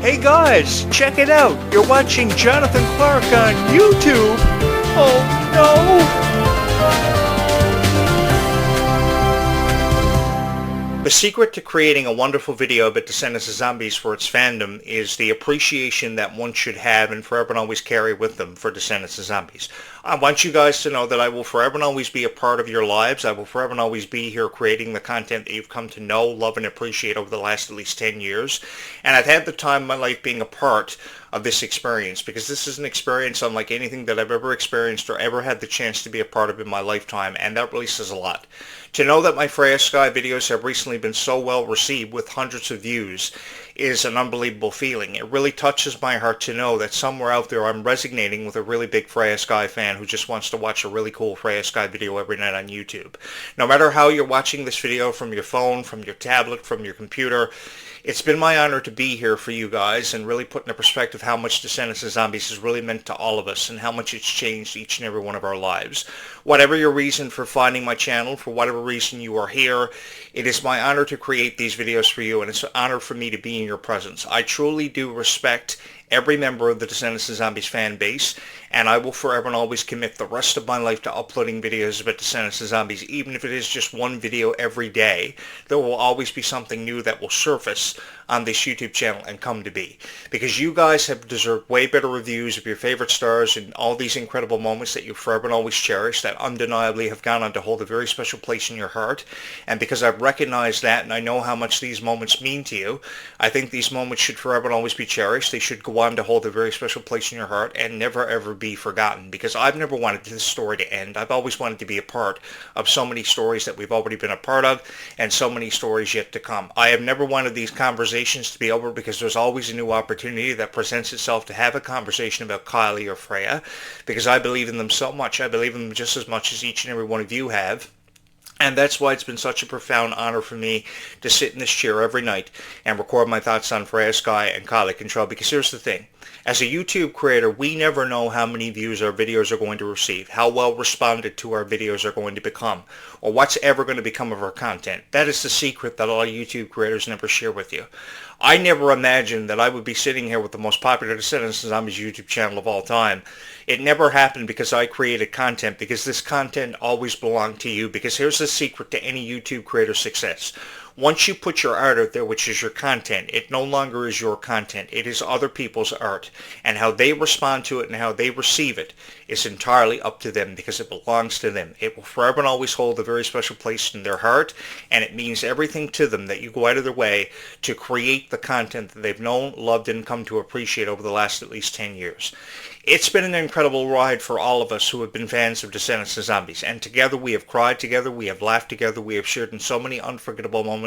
Hey guys, check it out. You're watching Jonathan Clarke on YouTube. Oh no! The secret to creating a wonderful video about Descendants of Zombies for its fandom is the appreciation that one should have and forever and always carry with them for Descendants of Zombies. I want you guys to know that I will forever and always be a part of your lives. I will forever and always be here creating the content that you've come to know, love, and appreciate over the last at least 10 years. And I've had the time of my life being a part of this experience, because this is an experience unlike anything that I've ever experienced or ever had the chance to be a part of in my lifetime, and that really says a lot. To know that my Freya Skye videos have recently been so well received with hundreds of views is an unbelievable feeling. It really touches my heart to know that somewhere out there I'm resonating with a really big Freya Skye fan who just wants to watch a really cool Freya Skye video every night on YouTube. No matter how you're watching this video, from your phone, from your tablet, from your computer, it's been my honor to be here for you guys and really put into perspective how much Descendants of Zombies has really meant to all of us and how much it's changed each and every one of our lives. Whatever your reason for finding my channel, for whatever reason you are here, it is my honor to create these videos for you, and it's an honor for me to be in your presence. I truly do respect every member of the Descendants of Zombies fan base, and I will forever and always commit the rest of my life to uploading videos about Descendants of Zombies, even if it is just one video every day. There will always be something new that will surface on this YouTube channel and come to be, because you guys have deserved way better reviews of your favorite stars and all these incredible moments that you forever and always cherish that undeniably have gone on to hold a very special place in your heart. And because I've recognized that and I know how much these moments mean to you, I think these moments should forever and always be cherished. They should go on to hold a very special place in your heart and never ever be forgotten, because I've never wanted this story to end. I've always wanted to be a part of so many stories that we've already been a part of and so many stories yet to come. I have never wanted these conversations to be over, because there's always a new opportunity that presents itself to have a conversation about Kylie or Freya, because I believe in them so much. I believe in them just as much as each and every one of you have. And that's why it's been such a profound honor for me to sit in this chair every night and record my thoughts on Freya Skye and Kylie Control. Because here's the thing. As a YouTube creator, we never know how many views our videos are going to receive, how well responded to our videos are going to become, or what's ever going to become of our content. That is the secret that all YouTube creators never share with you. I never imagined that I would be sitting here with the most popular Descendants of Zombies YouTube channel of all time. It never happened because I created content, because this content always belonged to you. Because here's the secret to any YouTube creator's success. Once you put your art out there, which is your content, it no longer is your content. It is other people's art. And how they respond to it and how they receive it is entirely up to them, because it belongs to them. It will forever and always hold a very special place in their heart, and it means everything to them that you go out of their way to create the content that they've known, loved, and come to appreciate over the last at least 10 years. It's been an incredible ride for all of us who have been fans of Descendants of Zombies, and together we have cried together, we have laughed together, we have shared in so many unforgettable moments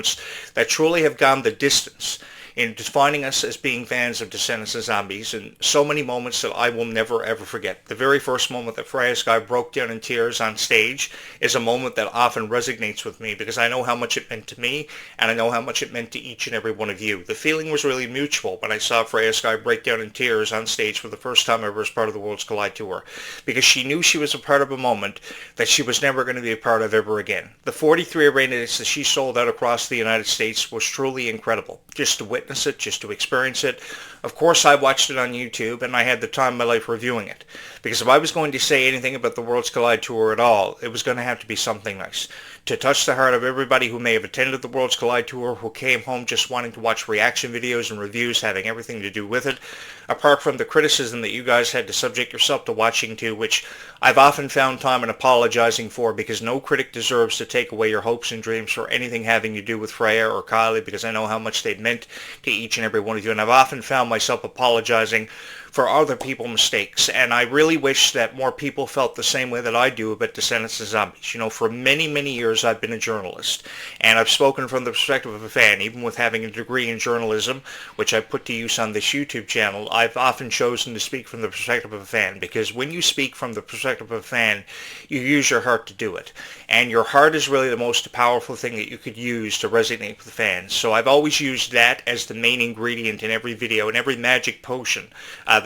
that truly have gone the distance in defining us as being fans of Descendants of Zombies, and so many moments that I will never ever forget. The very first moment that Freya Skye broke down in tears on stage is a moment that often resonates with me, because I know how much it meant to me, and I know how much it meant to each and every one of you. The feeling was really mutual when I saw Freya Skye break down in tears on stage for the first time ever as part of the Worlds Collide Tour, because she knew she was a part of a moment that she was never going to be a part of ever again. The 43 arenas that she sold out across the United States was truly incredible. Just to witness it, just to experience it. Of course, I watched it on YouTube, and I had the time of my life reviewing it. Because if I was going to say anything about the Worlds Collide Tour at all, it was going to have to be something nice. To touch the heart of everybody who may have attended the Worlds Collide Tour, who came home just wanting to watch reaction videos and reviews having everything to do with it, apart from the criticism that you guys had to subject yourself to watching to, which I've often found time in apologizing for, because no critic deserves to take away your hopes and dreams for anything having to do with Freya or Kylie, because I know how much they've meant to each and every one of you, and I've often found myself apologizing for other people's mistakes, and I really wish that more people felt the same way that I do about Descendants of Zombies. You know, for many, many years I've been a journalist, and I've spoken from the perspective of a fan. Even with having a degree in journalism, which I put to use on this YouTube channel, I've often chosen to speak from the perspective of a fan, because when you speak from the perspective of a fan, you use your heart to do it, and your heart is really the most powerful thing that you could use to resonate with fans. So I've always used that as the main ingredient in every video, in every magic potion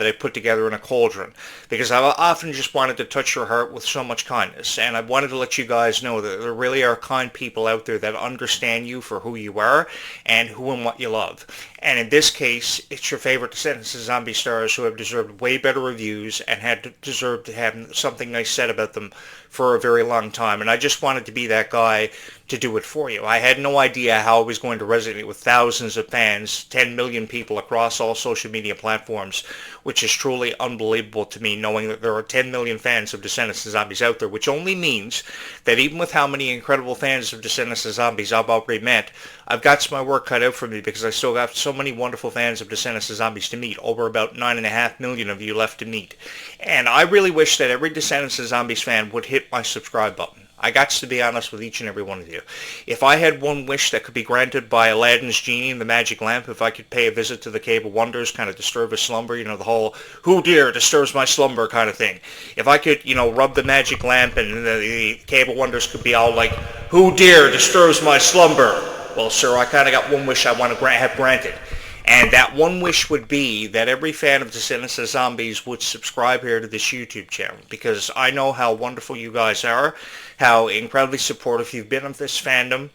that I put together in a cauldron, because I've often just wanted to touch your heart with so much kindness, and I wanted to let you guys know that there really are kind people out there that understand you for who you are and who and what you love. And in this case, it's your favorite Descendants of Zombie stars who have deserved way better reviews and deserved to have something nice said about them for a very long time. And I just wanted to be that guy to do it for you. I had no idea how it was going to resonate with thousands of fans, 10 million people across all social media platforms, which is truly unbelievable to me, knowing that there are 10 million fans of Descendants of Zombies out there, which only means that even with how many incredible fans of Descendants of Zombies I've already met, I've got my work cut out for me because I still got so many wonderful fans of Descendants of Zombies to meet, over about 9.5 million of you left to meet. And I really wish that every Descendants of Zombies fan would hit my subscribe button. I got to be honest with each and every one of you. If I had one wish that could be granted by Aladdin's genie and the magic lamp, if I could pay a visit to the Cave of Wonders, kind of disturb his slumber, you know, the whole, who dare disturbs my slumber kind of thing. If I could, you know, rub the magic lamp and the Cave of Wonders could be all like, who dare disturbs my slumber? Well, sir, I kind of got one wish I want to have granted. And that one wish would be that every fan of Descendants of Zombies would subscribe here to this YouTube channel, because I know how wonderful you guys are, how incredibly supportive you've been of this fandom,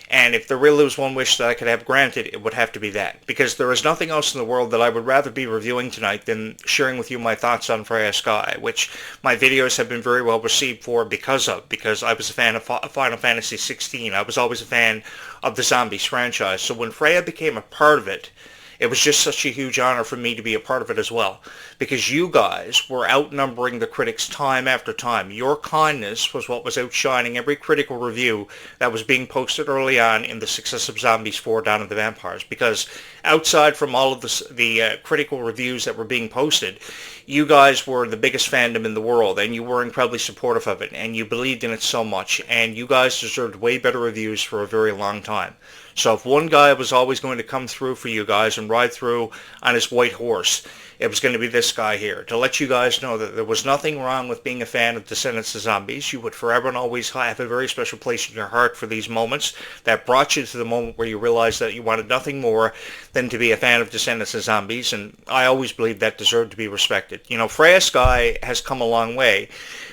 and if there really was one wish that I could have granted, it would have to be that, because there is nothing else in the world that I would rather be reviewing tonight than sharing with you my thoughts on Freya Skye, which my videos have been very well received for because I was a fan of Final Fantasy 16. I was always a fan of the Zombies franchise, so when Freya became a part of it, it was just such a huge honor for me to be a part of it as well, because you guys were outnumbering the critics time after time. Your kindness was what was outshining every critical review that was being posted early on in the success of Zombies 4 Dawn of the Vampires, because outside from all of the critical reviews that were being posted, you guys were the biggest fandom in the world, and you were incredibly supportive of it, and you believed in it so much, and you guys deserved way better reviews for a very long time. So if one guy was always going to come through for you guys and ride through on his white horse, it was going to be this guy here, to let you guys know that there was nothing wrong with being a fan of Descendants of Zombies. You would forever and always have a very special place in your heart for these moments that brought you to the moment where you realized that you wanted nothing more than to be a fan of Descendants of Zombies, and I always believed that deserved to be respected. You know, Freya Skye has come a long way,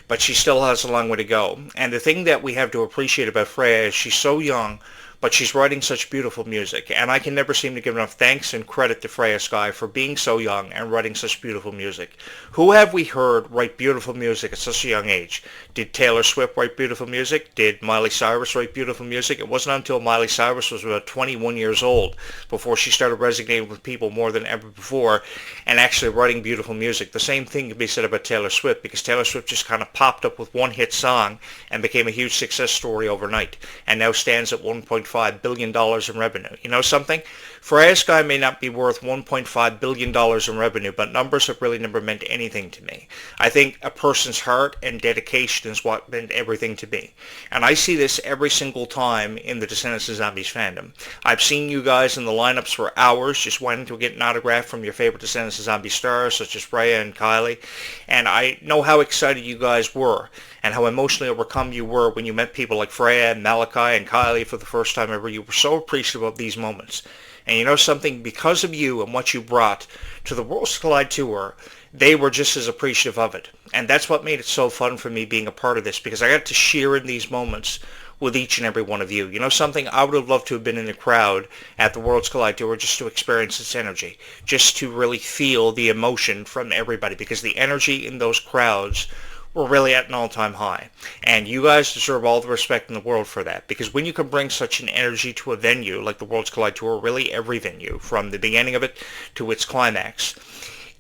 but she still has a long way to go. And the thing that we have to appreciate about Freya is she's so young, but she's writing such beautiful music, and I can never seem to give enough thanks and credit to Freya Skye for being so young and writing such beautiful music. Who have we heard write beautiful music at such a young age? Did Taylor Swift write beautiful music? Did Miley Cyrus write beautiful music? It wasn't until Miley Cyrus was about 21 years old before she started resonating with people more than ever before and actually writing beautiful music. The same thing can be said about Taylor Swift, because Taylor Swift just kind of popped up with one hit song and became a huge success story overnight, and now stands at $1.5 billion in revenue. You know something? Freya Skye may not be worth $1.5 billion in revenue, but numbers have really never meant anything to me. I think a person's heart and dedication is what meant everything to me. And I see this every single time in the Descendants of Zombies fandom. I've seen you guys in the lineups for hours just wanting to get an autograph from your favorite Descendants of Zombies stars, such as Freya and Kylie, and I know how excited you guys were and how emotionally overcome you were when you met people like Freya and Malachi and Kylie for the first time ever. You were so appreciative of these moments. And you know something? Because of you and what you brought to the Worlds Collide Tour, they were just as appreciative of it. And that's what made it so fun for me being a part of this, because I got to share in these moments with each and every one of you. You know something? I would have loved to have been in the crowd at the Worlds Collide Tour just to experience its energy, just to really feel the emotion from everybody, because the energy in those crowds were really at an all-time high. And you guys deserve all the respect in the world for that, because when you can bring such an energy to a venue like the Worlds Collide Tour, really every venue, from the beginning of it to its climax,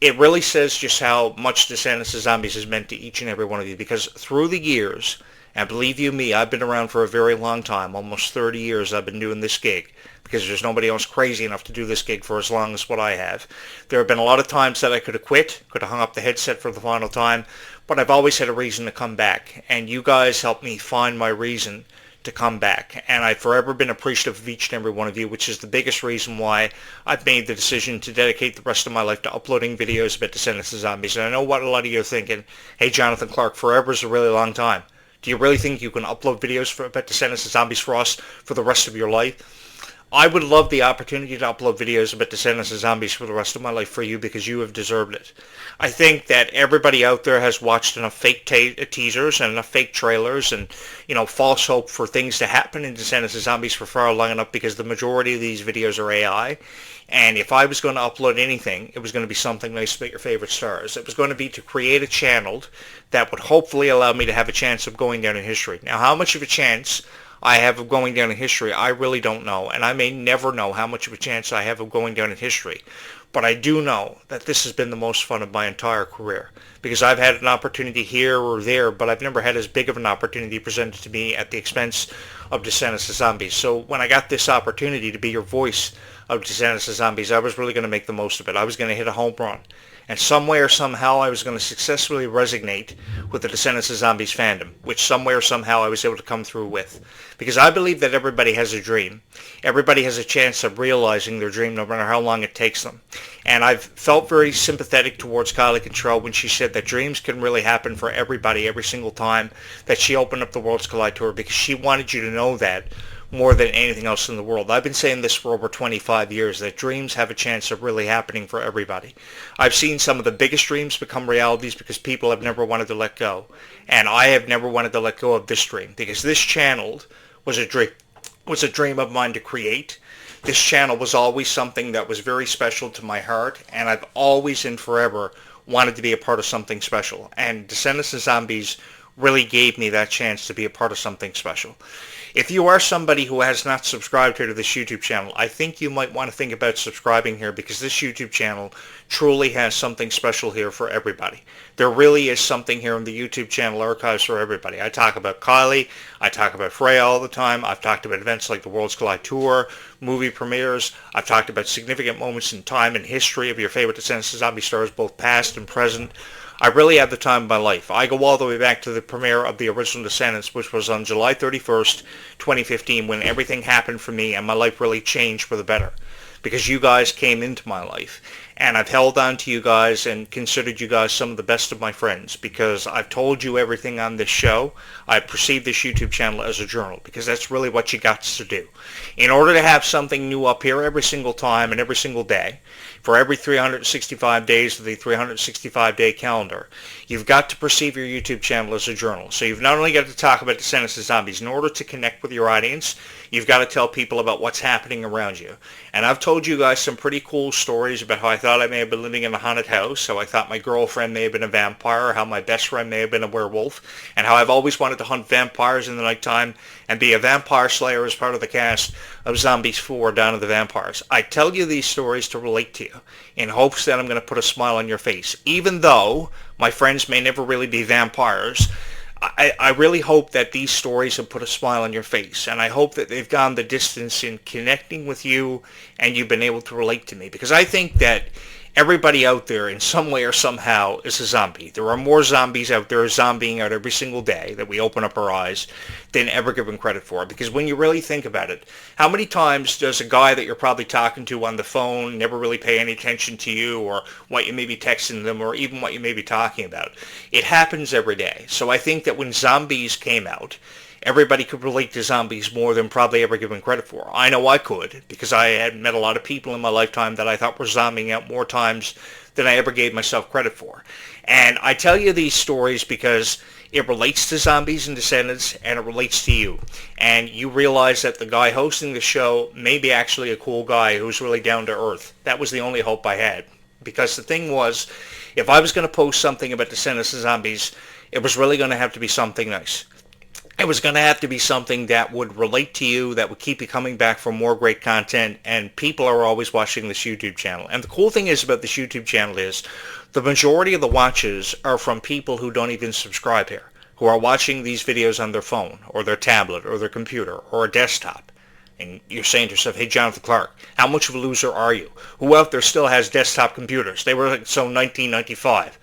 it really says just how much Descendants of Zombies has meant to each and every one of you, because through the years, and believe you me, I've been around for a very long time, almost 30 years I've been doing this gig, because there's nobody else crazy enough to do this gig for as long as what I have. There have been a lot of times that I could have quit, could have hung up the headset for the final time, but I've always had a reason to come back, and you guys helped me find my reason to come back, and I've forever been appreciative of each and every one of you, which is the biggest reason why I've made the decision to dedicate the rest of my life to uploading videos about Descendants of Zombies. And I know what a lot of you are thinking, hey Jonathan Clarke, forever is a really long time. Do you really think you can upload videos about Descendants of Zombies for us for the rest of your life? I would love the opportunity to upload videos about Descendants of Zombies for the rest of my life for you because you have deserved it. I think that everybody out there has watched enough fake teasers and enough fake trailers and, false hope for things to happen in Descendants of Zombies for far long enough because the majority of these videos are AI. And if I was going to upload anything, it was going to be something nice about your favorite stars. It was going to be to create a channel that would hopefully allow me to have a chance of going down in history. Now, how much of a chance I have of going down in history, I really don't know, and I may never know how much of a chance I have of going down in history. But I do know that this has been the most fun of my entire career because I've had an opportunity here or there, but I've never had as big of an opportunity presented to me at the expense of Descendants of Zombies. So when I got this opportunity to be your voice of Descendants of Zombies, I was really going to make the most of it. I was going to hit a home run. And some way or somehow I was going to successfully resonate with the Descendants of Zombies fandom, which some way or somehow I was able to come through with. Because I believe that everybody has a dream. Everybody has a chance of realizing their dream no matter how long it takes them. And I've felt very sympathetic towards Kylie Control when she said that dreams can really happen for everybody every single time that she opened up the Worlds Collide Tour because she wanted you to know that more than anything else in the world. I've been saying this for over 25 years, that dreams have a chance of really happening for everybody. I've seen some of the biggest dreams become realities because people have never wanted to let go. And I have never wanted to let go of this dream because this channel was a dream of mine to create. This channel was always something that was very special to my heart, and I've always and forever wanted to be a part of something special. And Descendants of Zombies really gave me that chance to be a part of something special. If you are somebody who has not subscribed here to this YouTube channel, I think you might want to think about subscribing here because this YouTube channel truly has something special here for everybody. There really is something here in the YouTube channel archives for everybody. I talk about Kylie, I talk about Freya all the time, I've talked about events like the Worlds Collide Tour, movie premieres, I've talked about significant moments in time and history of your favorite Descendants of Zombie stars, both past and present. I really have the time of my life. I go all the way back to the premiere of the original Descendants, which was on July 31st, 2015, when everything happened for me and my life really changed for the better. Because you guys came into my life. And I've held on to you guys and considered you guys some of the best of my friends because I've told you everything on this show. I perceive this YouTube channel as a journal because that's really what you got to do. In order to have something new up here every single time and every single day, for every 365 days of the 365-day calendar, you've got to perceive your YouTube channel as a journal. So you've not only got to talk about Descendants of Zombies. In order to connect with your audience, you've got to tell people about what's happening around you. And I've told you guys some pretty cool stories about how I thought I may have been living in a haunted house, how I thought my girlfriend may have been a vampire, how my best friend may have been a werewolf, and how I've always wanted to hunt vampires in the nighttime and be a vampire slayer as part of the cast of Zombies 4 Dawn of the Vampires. I tell you these stories to relate to you in hopes that I'm going to put a smile on your face. Even though my friends may never really be vampires, I really hope that these stories have put a smile on your face, and I hope that they've gone the distance in connecting with you and you've been able to relate to me, because I think that everybody out there in some way or somehow is a zombie. There are more zombies out there zombieing out every single day that we open up our eyes than ever given credit for. Because when you really think about it, how many times does a guy that you're probably talking to on the phone never really pay any attention to you or what you may be texting them or even what you may be talking about? It happens every day. So I think that when Zombies came out, everybody could relate to zombies more than probably ever given credit for. I know I could, because I had met a lot of people in my lifetime that I thought were zombieing out more times than I ever gave myself credit for. And I tell you these stories because it relates to Zombies and Descendants, and it relates to you. And you realize that the guy hosting the show may be actually a cool guy who's really down to earth. That was the only hope I had. Because the thing was, if I was going to post something about Descendants and Zombies, it was really going to have to be something nice. It was going to have to be something that would relate to you, that would keep you coming back for more great content, and people are always watching this YouTube channel. And the cool thing is about this YouTube channel is the majority of the watches are from people who don't even subscribe here, who are watching these videos on their phone or their tablet or their computer or a desktop. And you're saying to yourself, hey, Jonathan Clarke, how much of a loser are you? Who out there still has desktop computers? They were like so 1995.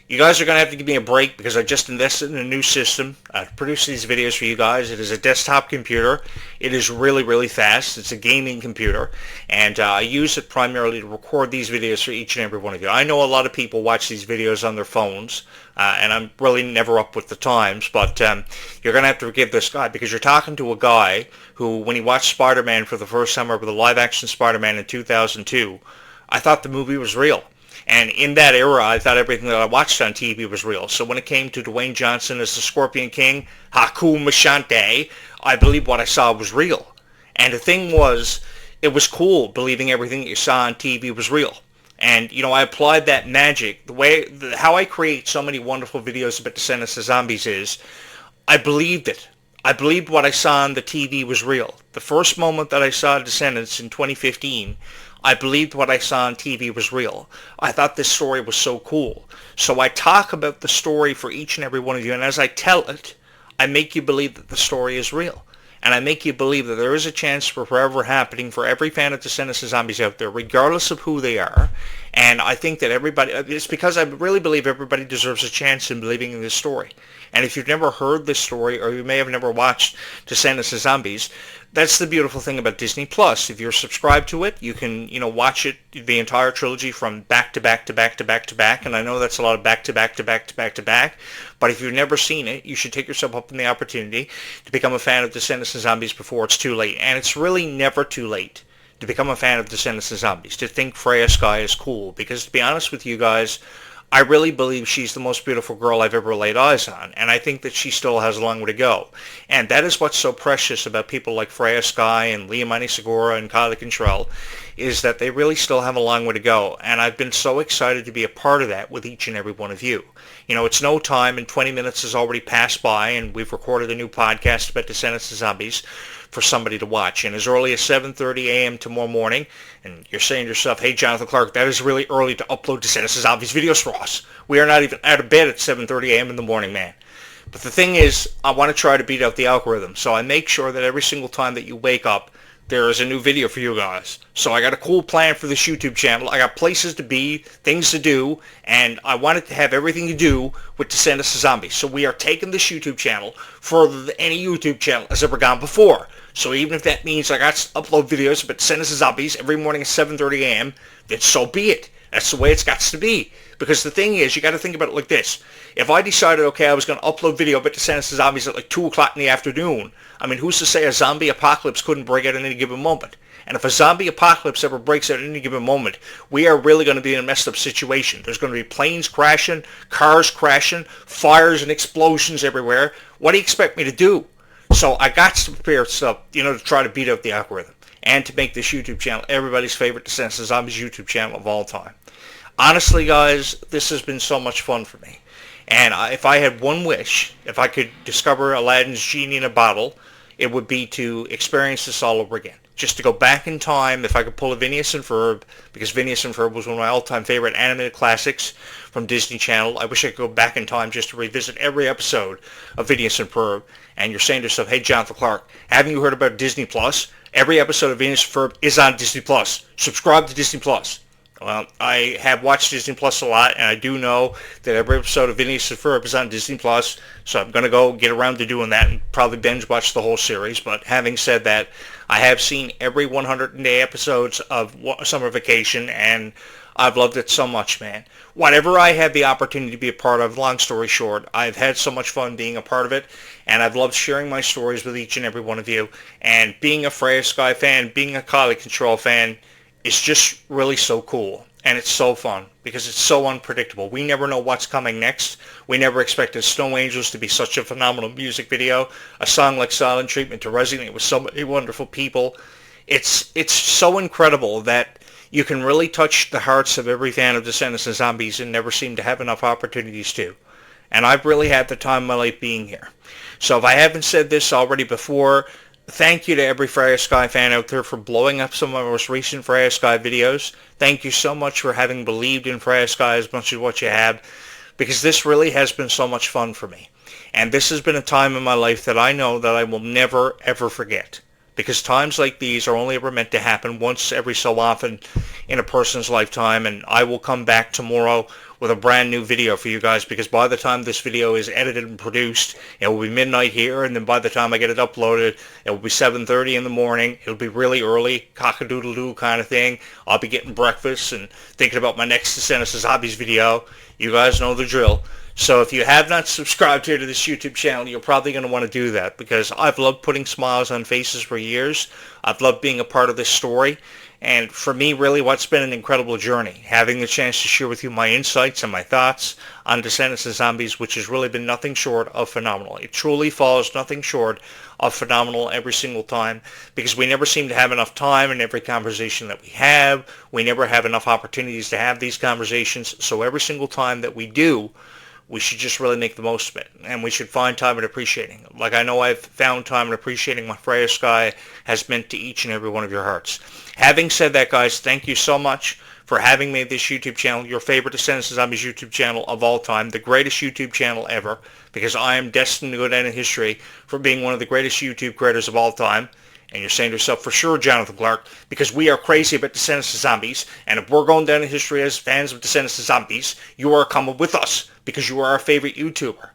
You guys are going to have to give me a break because I just invested in a new system to produce these videos for you guys. It is a desktop computer. It is really, really fast. It's a gaming computer, and I use it primarily to record these videos for each and every one of you. I know a lot of people watch these videos on their phones, and I'm really never up with the times, but you're going to have to forgive this guy because you're talking to a guy who, when he watched Spider-Man for the first time, or the live-action Spider-Man in 2002, I thought the movie was real. And in that era, I thought everything that I watched on TV was real. So when it came to Dwayne Johnson as the Scorpion King, Haku Mashante, I believed what I saw was real. And the thing was, it was cool believing everything that you saw on TV was real. And, you know, I applied that magic. How I create so many wonderful videos about Descendants of Zombies is, I believed it. I believed what I saw on the TV was real. The first moment that I saw Descendants in 2015, I believed what I saw on TV was real. I thought this story was so cool. So I talk about the story for each and every one of you, and as I tell it, I make you believe that the story is real. And I make you believe that there is a chance for forever happening for every fan of Descendants of Zombies out there, regardless of who they are. And I think that it's because I really believe everybody deserves a chance in believing in this story. And if you've never heard this story, or you may have never watched Descendants of Zombies, that's the beautiful thing about Disney Plus. If you're subscribed to it, you can, watch it, the entire trilogy from back to back to back to back to back. And I know that's a lot of back to back to back to back to back. But if you've never seen it, you should take yourself up on the opportunity to become a fan of Descendants of Zombies before it's too late. And it's really never too late to become a fan of Descendants of Zombies, to think Freya Skye is cool. Because to be honest with you guys, I really believe she's the most beautiful girl I've ever laid eyes on, and I think that she still has a long way to go. And that is what's so precious about people like Freya Skye and Liamani Segura and Kylie Contrell, is that they really still have a long way to go. And I've been so excited to be a part of that with each and every one of you. You know, it's no time, and 20 minutes has already passed by, and we've recorded a new podcast about Descendants of Zombies for somebody to watch. And as early as 7:30 a.m. tomorrow morning, and you're saying to yourself, hey, Jonathan Clarke, that is really early to upload Descendants of Zombies videos for us. We are not even out of bed at 7:30 a.m. in the morning, man. But the thing is, I want to try to beat out the algorithm. So I make sure that every single time that you wake up, there is a new video for you guys. So I got a cool plan for this YouTube channel. I got places to be, things to do, and I want it to have everything to do with Descendants of Zombies. So we are taking this YouTube channel further than any YouTube channel has ever gone before. So even if that means I got to upload videos about Descendants of Zombies every morning at 7:30 a.m., then so be it. That's the way it's got to be. Because the thing is, you got to think about it like this. If I decided, okay, I was going to upload video about Descendants of Zombies at like 2 o'clock in the afternoon, I mean, who's to say a zombie apocalypse couldn't break out at any given moment? And if a zombie apocalypse ever breaks out at any given moment, we are really going to be in a messed up situation. There's going to be planes crashing, cars crashing, fires and explosions everywhere. What do you expect me to do? So I got to prepare stuff, to try to beat out the algorithm and to make this YouTube channel everybody's favorite Descendants of Zombies YouTube channel of all time. Honestly, guys, this has been so much fun for me. And if I had one wish, if I could discover Aladdin's genie in a bottle, it would be to experience this all over again. Just to go back in time, if I could pull a Phineas and Ferb, because Phineas and Ferb was one of my all-time favorite animated classics from Disney Channel. I wish I could go back in time just to revisit every episode of Phineas and Ferb. And you're saying to yourself, hey, Jonathan Clarke, haven't you heard about Disney Plus? Every episode of Phineas and Ferb is on Disney Plus. Subscribe to Disney Plus. Well, I have watched Disney Plus a lot, and I do know that every episode of Phineas and Ferb is on Disney Plus, so I'm going to go get around to doing that and probably binge watch the whole series. But having said that, I have seen every 100-day episodes of Summer Vacation, and I've loved it so much, man. Whatever I had the opportunity to be a part of, long story short, I've had so much fun being a part of it, and I've loved sharing my stories with each and every one of you. And being a Freya Skye fan, being a Kylie Control fan, it's just really so cool, and it's so fun because it's so unpredictable. We never know what's coming next. We never expected Snow Angels to be such a phenomenal music video, a song like Silent Treatment to resonate with so many wonderful people. It's so incredible that you can really touch the hearts of every fan of Descendants of Zombies and never seem to have enough opportunities to. And I've really had the time of my life being here. So if I haven't said this already before, thank you to every Freya Skye fan out there for blowing up some of my most recent Freya Skye videos. Thank you so much for having believed in Freya Skye as much as what you have, because this really has been so much fun for me. And this has been a time in my life that I know that I will never, ever forget. because times like these are only ever meant to happen once every so often in a person's lifetime. And I will come back tomorrow with a brand new video for you guys, because by the time this video is edited and produced, it will be midnight here, and then by the time I get it uploaded, it will be 7:30 in the morning. It'll be really early, cock-a-doodle-doo kind of thing. I'll be getting breakfast and thinking about my next Descendants of Zombies video. You guys know the drill. So if you have not subscribed here to this YouTube channel, you're probably going to want to do that, because I've loved putting smiles on faces for years. I've loved being a part of this story. And for me, really, what's been an incredible journey, having the chance to share with you my insights and my thoughts on Descendants of Zombies, which has really been nothing short of phenomenal. It truly falls nothing short of phenomenal every single time, because we never seem to have enough time in every conversation that we have. We never have enough opportunities to have these conversations. So every single time that we do, we should just really make the most of it, and we should find time and appreciating it. Like I know I've found time and appreciating what Freya Skye has meant to each and every one of your hearts. Having said that, guys, thank you so much for having made this YouTube channel your favorite Descendants of Zombies YouTube channel of all time, the greatest YouTube channel ever, because I am destined to go down in history for being one of the greatest YouTube creators of all time. And you're saying to yourself, for sure, Jonathan Clarke, because we are crazy about Descendants of Zombies, and if we're going down in history as fans of Descendants of Zombies, you are coming with us, because you are our favorite YouTuber.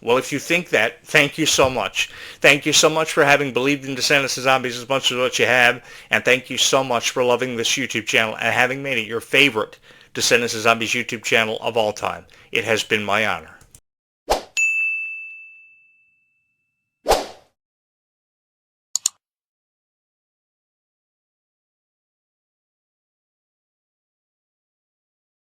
Well, if you think that, thank you so much. Thank you so much for having believed in Descendants of Zombies as much as what you have, and thank you so much for loving this YouTube channel and having made it your favorite Descendants of Zombies YouTube channel of all time. It has been my honor.